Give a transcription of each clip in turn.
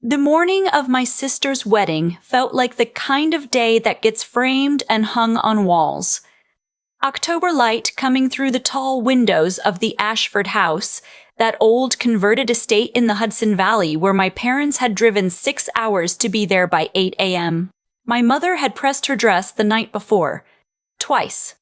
The morning of my sister's wedding felt like the kind of day that gets framed and hung on walls. October light coming through the tall windows of the Ashford house, that old converted estate in the Hudson Valley where my parents had driven 6 hours to be there by 8 a.m. My mother had pressed her dress the night before, twice.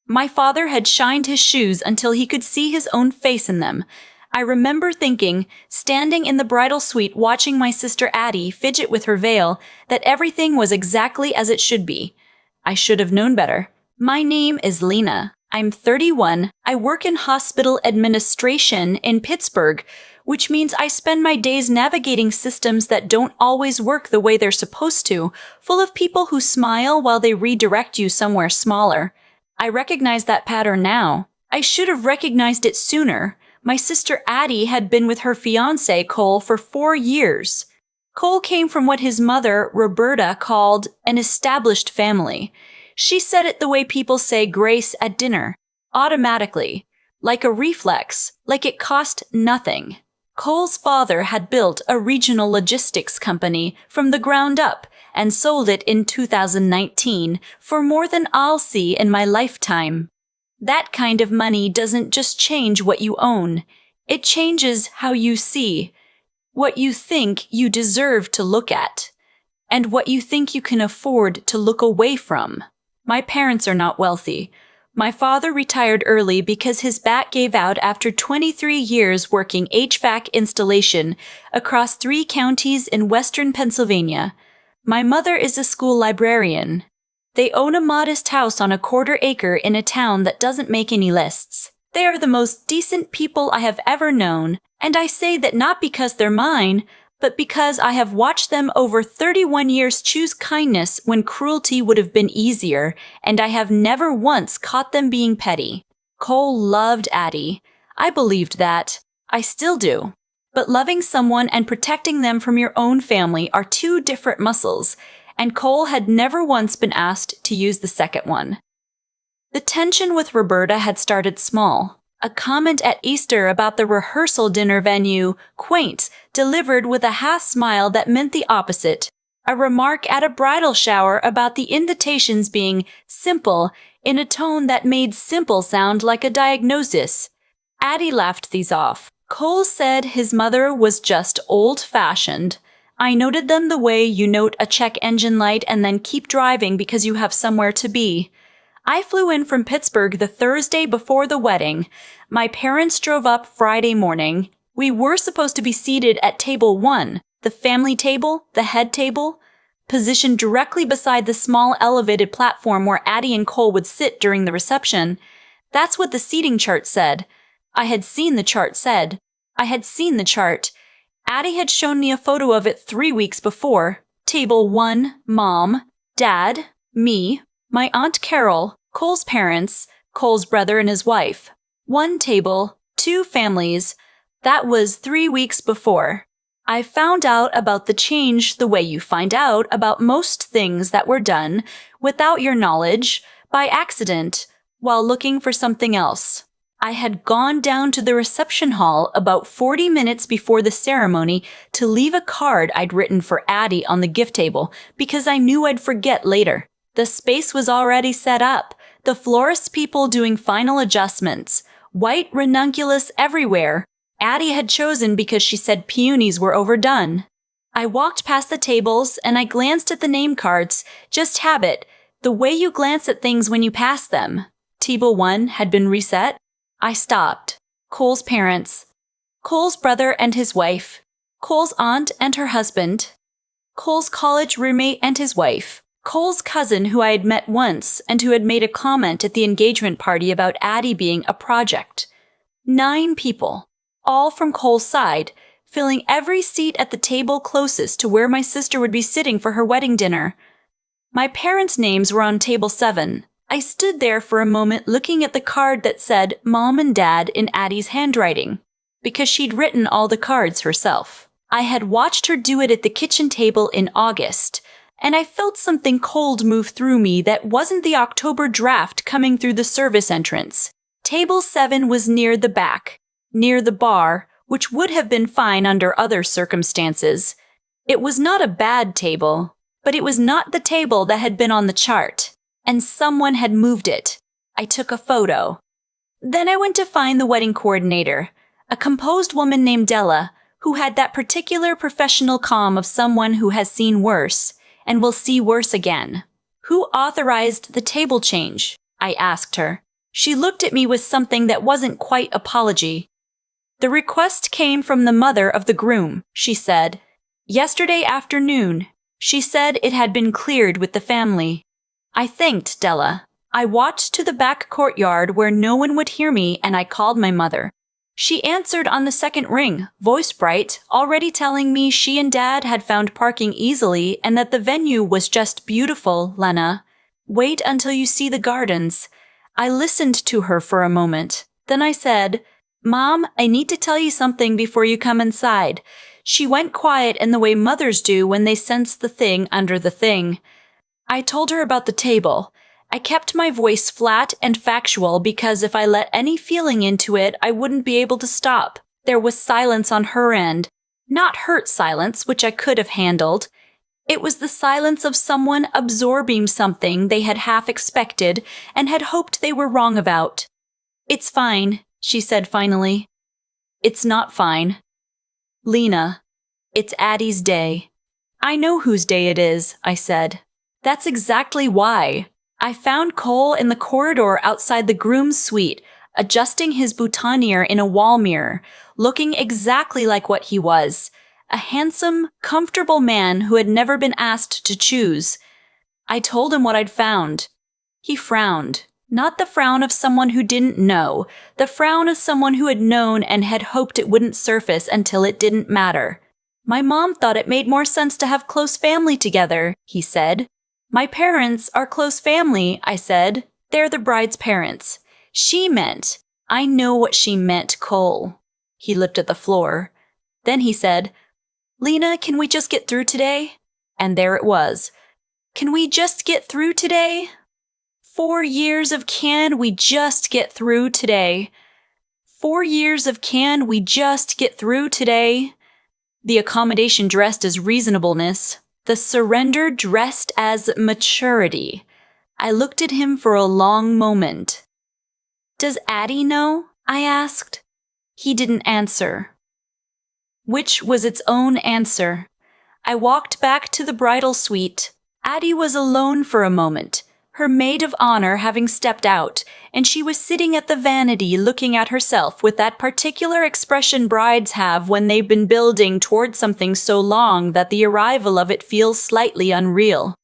My father had shined his shoes until he could see his own face in them. I remember thinking, standing in the bridal suite watching my sister Addie fidget with her veil, that everything was exactly as it should be. I should have known better. My name is Lena. I'm 31. I work in hospital administration in Pittsburgh, which means I spend my days navigating systems that don't always work the way they're supposed to, full of people who smile while they redirect you somewhere smaller. I recognize that pattern now. I should have recognized it sooner. My sister Addie had been with her fiancé, Cole, for 4 years. Cole came from what his mother, Roberta, called an established family. She said it the way people say grace at dinner, automatically, like a reflex, like it cost nothing. Cole's father had built a regional logistics company from the ground up and sold it in 2019 for more than I'll see in my lifetime. That kind of money doesn't just change what you own. It changes how you see, what you think you deserve to look at, and what you think you can afford to look away from. My parents are not wealthy. My father retired early because his back gave out after 23 years working HVAC installation across 3 counties in western Pennsylvania. My mother is a school librarian. They own a modest house on a 1/4 acre in a town that doesn't make any lists. They are the most decent people I have ever known, and I say that not because they're mine, but because I have watched them over 31 years choose kindness when cruelty would have been easier, and I have never once caught them being petty. Cole loved Addie. I believed that. I still do. But loving someone and protecting them from your own family are 2 different muscles, and Cole had never once been asked to use the second one. The tension with Roberta had started small. A comment at Easter about the rehearsal dinner venue, quaint, delivered with a half-smile that meant the opposite. A remark at a bridal shower about the invitations being simple in a tone that made simple sound like a diagnosis. Addie laughed these off. Cole said his mother was just old-fashioned. I noted them the way you note a check engine light and then keep driving because you have somewhere to be. I flew in from Pittsburgh the Thursday before the wedding. My parents drove up Friday morning. We were supposed to be seated at table 1, the family table, the head table, positioned directly beside the small elevated platform where Addie and Cole would sit during the reception. That's what the seating chart said. I had seen the chart. Addie had shown me a photo of it 3 weeks before. Table 1, Mom, Dad, me, my Aunt Carol, Cole's parents, Cole's brother and his wife. 1 table, 2 families. That was 3 weeks before. I found out about the change the way you find out about most things that were done, without your knowledge, by accident, while looking for something else. I had gone down to the reception hall about 40 minutes before the ceremony to leave a card I'd written for Addie on the gift table because I knew I'd forget later. The space was already set up, the florist people doing final adjustments, white ranunculus everywhere. Addie had chosen because she said peonies were overdone. I walked past the tables and I glanced at the name cards, just habit, the way you glance at things when you pass them. Table 1 had been reset. I stopped. Cole's parents. Cole's brother and his wife. Cole's aunt and her husband. Cole's college roommate and his wife. Cole's cousin who I had met once and who had made a comment at the engagement party about Addie being a project. 9 people, all from Cole's side, filling every seat at the table closest to where my sister would be sitting for her wedding dinner. My parents' names were on table 7. I stood there for a moment looking at the card that said Mom and Dad in Addie's handwriting, because she'd written all the cards herself. I had watched her do it at the kitchen table in August, and I felt something cold move through me that wasn't the October draft coming through the service entrance. Table 7 was near the back, near the bar, which would have been fine under other circumstances. It was not a bad table, but it was not the table that had been on the chart, and someone had moved it. I took a photo. Then I went to find the wedding coordinator, a composed woman named Della, who had that particular professional calm of someone who has seen worse and will see worse again. Who authorized the table change? I asked her. She looked at me with something that wasn't quite apology. The request came from the mother of the groom, she said. Yesterday afternoon, she said it had been cleared with the family. I thanked Della. I walked to the back courtyard where no one would hear me, and I called my mother. She answered on the second ring, voice bright, already telling me she and Dad had found parking easily and that the venue was just beautiful, Lena. Wait until you see the gardens. I listened to her for a moment. Then I said, Mom, I need to tell you something before you come inside. She went quiet in the way mothers do when they sense the thing under the thing. I told her about the table. I kept my voice flat and factual because if I let any feeling into it, I wouldn't be able to stop. There was silence on her end. Not hurt silence, which I could have handled. It was the silence of someone absorbing something they had half expected and had hoped they were wrong about. It's fine, she said finally. It's not fine. Lena, it's Addie's day. I know whose day it is, I said. That's exactly why. I found Cole in the corridor outside the groom's suite, adjusting his boutonniere in a wall mirror, looking exactly like what he was, a handsome, comfortable man who had never been asked to choose. I told him what I'd found. He frowned, not the frown of someone who didn't know, the frown of someone who had known and had hoped it wouldn't surface until it didn't matter. My mom thought it made more sense to have close family together, he said. My parents are close family, I said. They're the bride's parents. She meant, I know what she meant, Cole. He looked at the floor. Then he said, Lena, can we just get through today? And there it was. Can we just get through today? 4 years of can we just get through today? 4 years of can we just get through today? The accommodation dressed as reasonableness. The surrender dressed as maturity. I looked at him for a long moment. Does Addie know? I asked. He didn't answer. Which was its own answer. I walked back to the bridal suite. Addie was alone for a moment, her maid of honor having stepped out, and she was sitting at the vanity looking at herself with that particular expression brides have when they've been building toward something so long that the arrival of it feels slightly unreal.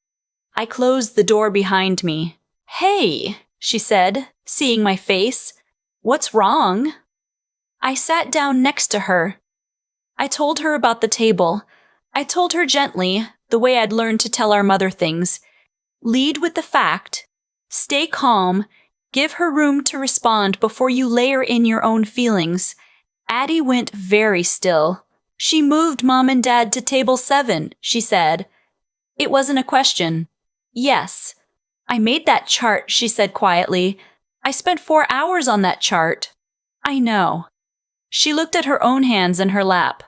I closed the door behind me. Hey, she said, seeing my face. What's wrong? I sat down next to her. I told her about the table. I told her gently, the way I'd learned to tell our mother things. Lead with the fact. Stay calm. Give her room to respond before you layer in your own feelings. Addie went very still. She moved Mom and Dad to table 7, she said. It wasn't a question. Yes. I made that chart, she said quietly. I spent 4 hours on that chart. I know. She looked at her own hands in her lap.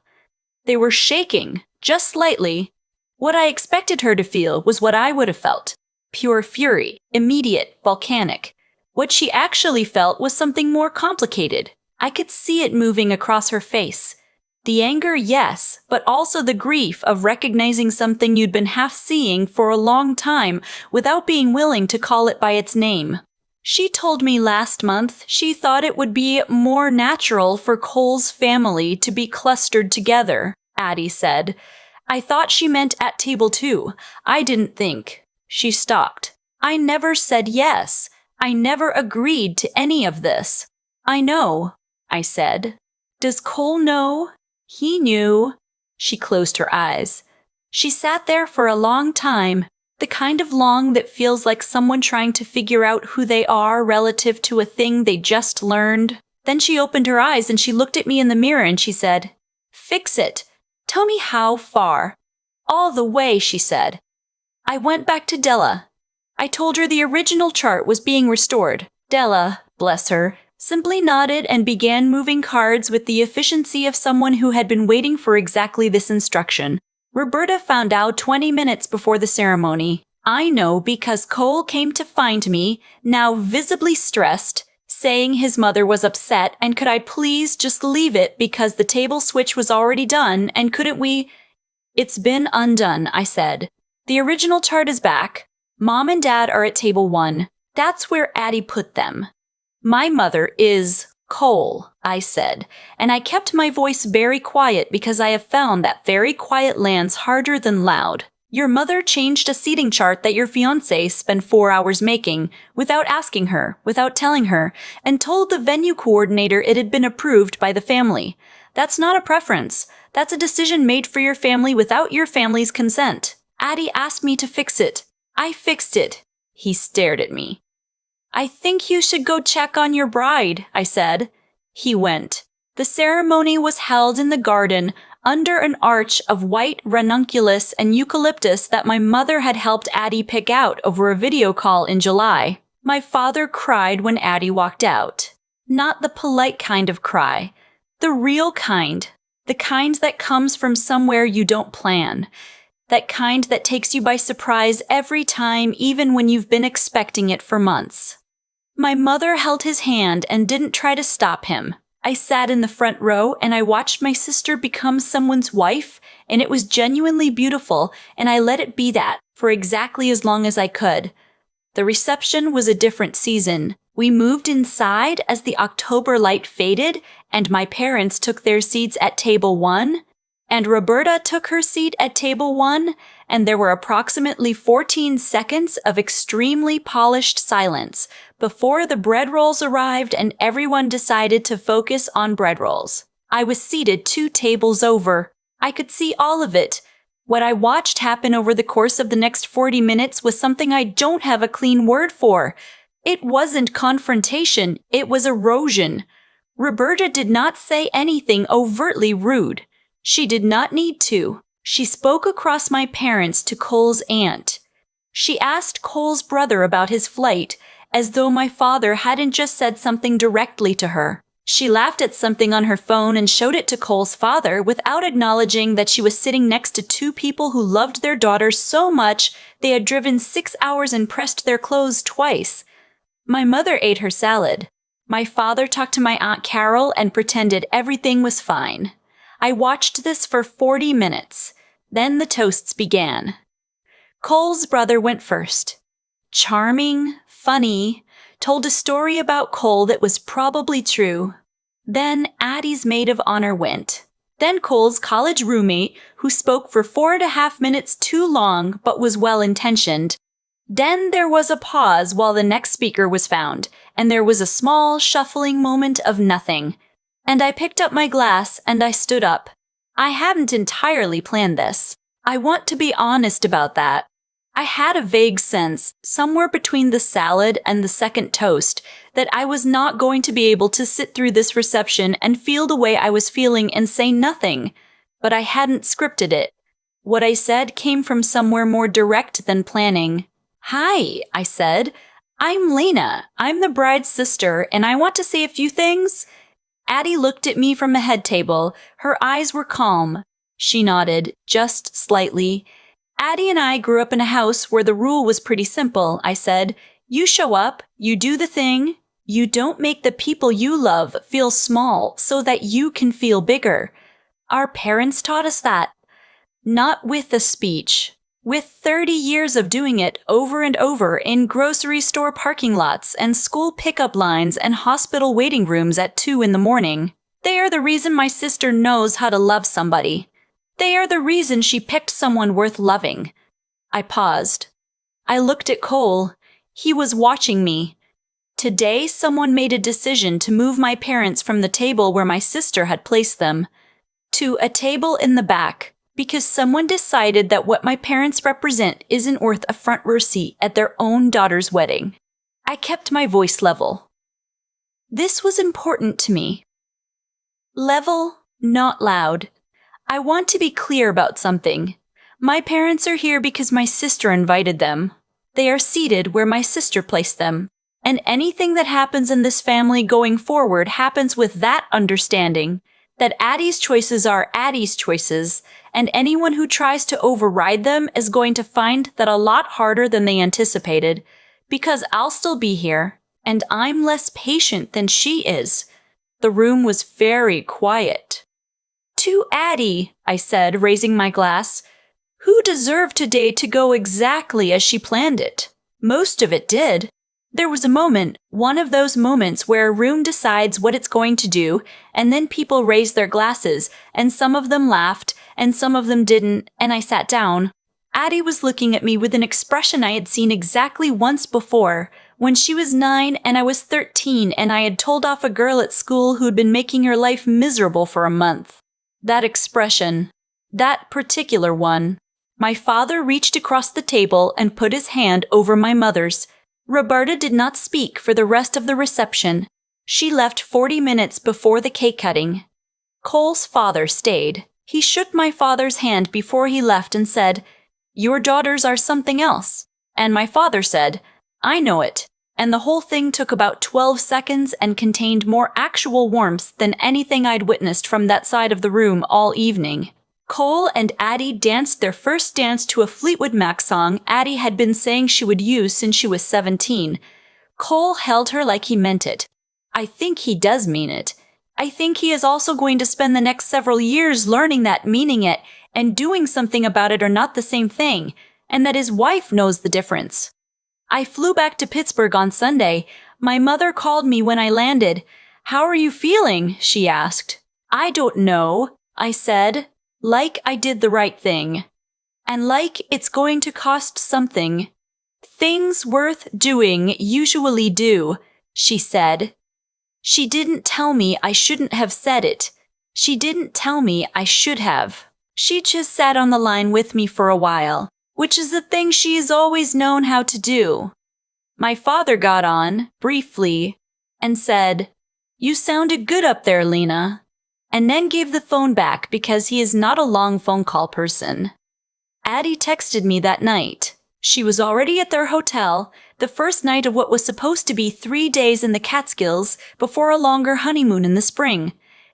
They were shaking, just slightly. What I expected her to feel was what I would have felt. Pure fury, immediate, volcanic. What she actually felt was something more complicated. I could see it moving across her face. The anger, yes, but also the grief of recognizing something you'd been half seeing for a long time without being willing to call it by its name. She told me last month she thought it would be more natural for Cole's family to be clustered together, Addie said. I thought she meant at table 2. I didn't think. She stopped. I never said yes. I never agreed to any of this. I know, I said. Does Cole know? He knew. She closed her eyes. She sat there for a long time, the kind of long that feels like someone trying to figure out who they are relative to a thing they just learned. Then she opened her eyes and she looked at me in the mirror and she said, Fix it. Tell me how far. All the way, she said. I went back to Della. I told her the original chart was being restored. Della, bless her, simply nodded and began moving cards with the efficiency of someone who had been waiting for exactly this instruction. Roberta found out 20 minutes before the ceremony. I know because Cole came to find me, now visibly stressed, saying his mother was upset and could I please just leave it because the table switch was already done and couldn't we? It's been undone, I said. The original chart is back. Mom and Dad are at table 1. That's where Addie put them. My mother is Cole, I said, and I kept my voice very quiet because I have found that very quiet lands harder than loud. Your mother changed a seating chart that your fiancé spent 4 hours making, without asking her, without telling her, and told the venue coordinator it had been approved by the family. That's not a preference. That's a decision made for your family without your family's consent. Addie asked me to fix it. I fixed it. He stared at me. I think you should go check on your bride, I said. He went. The ceremony was held in the garden under an arch of white ranunculus and eucalyptus that my mother had helped Addie pick out over a video call in July. My father cried when Addie walked out. Not the polite kind of cry. The real kind. The kind that comes from somewhere you don't plan. That kind that takes you by surprise every time, even when you've been expecting it for months. My mother held his hand and didn't try to stop him. I sat in the front row and I watched my sister become someone's wife, and it was genuinely beautiful, and I let it be that for exactly as long as I could. The reception was a different season. We moved inside as the October light faded, and my parents took their seats at table 1, and Roberta took her seat at table 1, and there were approximately 14 seconds of extremely polished silence before the bread rolls arrived and everyone decided to focus on bread rolls. I was seated 2 tables over. I could see all of it. What I watched happen over the course of the next 40 minutes was something I don't have a clean word for. It wasn't confrontation, it was erosion. Roberta did not say anything overtly rude. She did not need to. She spoke across my parents to Cole's aunt. She asked Cole's brother about his flight, as though my father hadn't just said something directly to her. She laughed at something on her phone and showed it to Cole's father without acknowledging that she was sitting next to 2 people who loved their daughter so much they had driven 6 hours and pressed their clothes twice. My mother ate her salad. My father talked to my Aunt Carol and pretended everything was fine. I watched this for 40 minutes. Then the toasts began. Cole's brother went first. Charming, funny, told a story about Cole that was probably true. Then Addie's maid of honor went. Then Cole's college roommate, who spoke for 4.5 minutes too long but was well-intentioned. Then there was a pause while the next speaker was found, and there was a small, shuffling moment of nothing. And I picked up my glass and I stood up. I hadn't entirely planned this. I want to be honest about that. I had a vague sense, somewhere between the salad and the second toast, that I was not going to be able to sit through this reception and feel the way I was feeling and say nothing. But I hadn't scripted it. What I said came from somewhere more direct than planning. Hi, I said. I'm Lena. I'm the bride's sister, and I want to say a few things. Addie looked at me from the head table. Her eyes were calm. She nodded, just slightly. Addie and I grew up in a house where the rule was pretty simple, I said. You show up, you do the thing. You don't make the people you love feel small so that you can feel bigger. Our parents taught us that. Not with a speech. With 30 years of doing it over and over in grocery store parking lots and school pickup lines and hospital waiting rooms at 2 in the morning, they are the reason my sister knows how to love somebody. They are the reason she picked someone worth loving. I paused. I looked at Cole. He was watching me. Today, someone made a decision to move my parents from the table where my sister had placed them to a table in the back. Because someone decided that what my parents represent isn't worth a front row seat at their own daughter's wedding. I kept my voice level. This was important to me. Level, not loud. I want to be clear about something. My parents are here because my sister invited them. They are seated where my sister placed them. And anything that happens in this family going forward happens with that understanding, that Addie's choices are Addie's choices, and anyone who tries to override them is going to find that a lot harder than they anticipated, because I'll still be here, and I'm less patient than she is. The room was very quiet. "To Addie," I said, raising my glass, "who deserved today to go exactly as she planned it. Most of it did." There was a moment, one of those moments where a room decides what it's going to do, and then people raise their glasses, and some of them laughed, and some of them didn't, and I sat down. Addie was looking at me with an expression I had seen exactly once before, when she was 9 and I was 13, and I had told off a girl at school who had been making her life miserable for a month. That expression, that particular one. My father reached across the table and put his hand over my mother's. Roberta did not speak for the rest of the reception. She left 40 minutes before the cake cutting. Cole's father stayed. He shook my father's hand before he left and said, "Your daughters are something else." And my father said, "I know it." And the whole thing took about 12 seconds and contained more actual warmth than anything I'd witnessed from that side of the room all evening. Cole and Addie danced their first dance to a Fleetwood Mac song Addie had been saying she would use since she was 17. Cole held her like he meant it. I think he does mean it. I think he is also going to spend the next several years learning that meaning it and doing something about it are not the same thing, and that his wife knows the difference. I flew back to Pittsburgh on Sunday. My mother called me when I landed. "How are you feeling?" she asked. "I don't know," I said. Like I did the right thing. And like it's going to cost something. "Things worth doing usually do," she said. She didn't tell me I shouldn't have said it. She didn't tell me I should have. She just sat on the line with me for a while, which is the thing she has always known how to do. My father got on, briefly, and said, "You sounded good up there, Lena," and then gave the phone back because he is not a long phone call person. Addie texted me that night. She was already at their hotel, the first night of what was supposed to be 3 days in the Catskills before a longer honeymoon in the spring.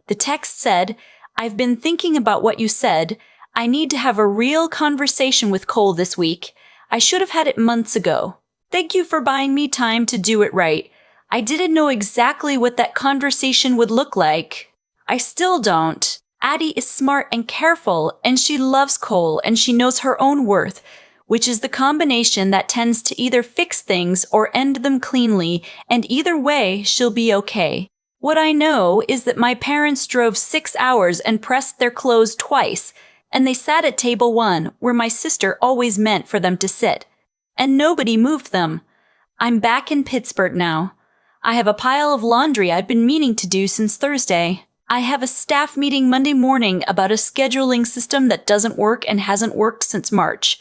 The text said, "I've been thinking about what you said. I need to have a real conversation with Cole this week. I should have had it months ago. Thank you for buying me time to do it right. I didn't know exactly what that conversation would look like. I still don't. Addie is smart and careful, and she loves Cole, and she knows her own worth, which is the combination that tends to either fix things or end them cleanly, and either way, she'll be okay. What I know is that my parents drove 6 hours and pressed their clothes twice, and they sat at table 1, where my sister always meant for them to sit. And nobody moved them. I'm back in Pittsburgh now. I have a pile of laundry I've been meaning to do since Thursday. I have a staff meeting Monday morning about a scheduling system that doesn't work and hasn't worked since March.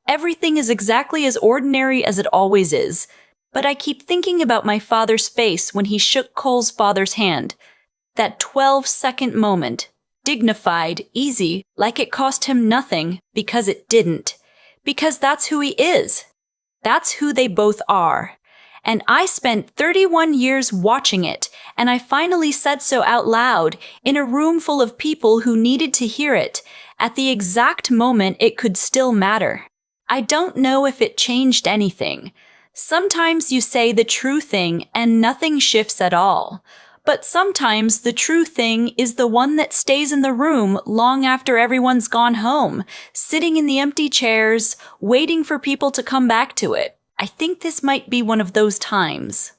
Everything is exactly as ordinary as it always is. But I keep thinking about my father's face when he shook Cole's father's hand. That 12-second moment. Dignified, easy, like it cost him nothing, because it didn't. Because that's who he is. That's who they both are. And I spent 31 years watching it, and I finally said so out loud, in a room full of people who needed to hear it, at the exact moment it could still matter. I don't know if it changed anything. Sometimes you say the true thing and nothing shifts at all. But sometimes the true thing is the one that stays in the room long after everyone's gone home, sitting in the empty chairs, waiting for people to come back to it. I think this might be one of those times.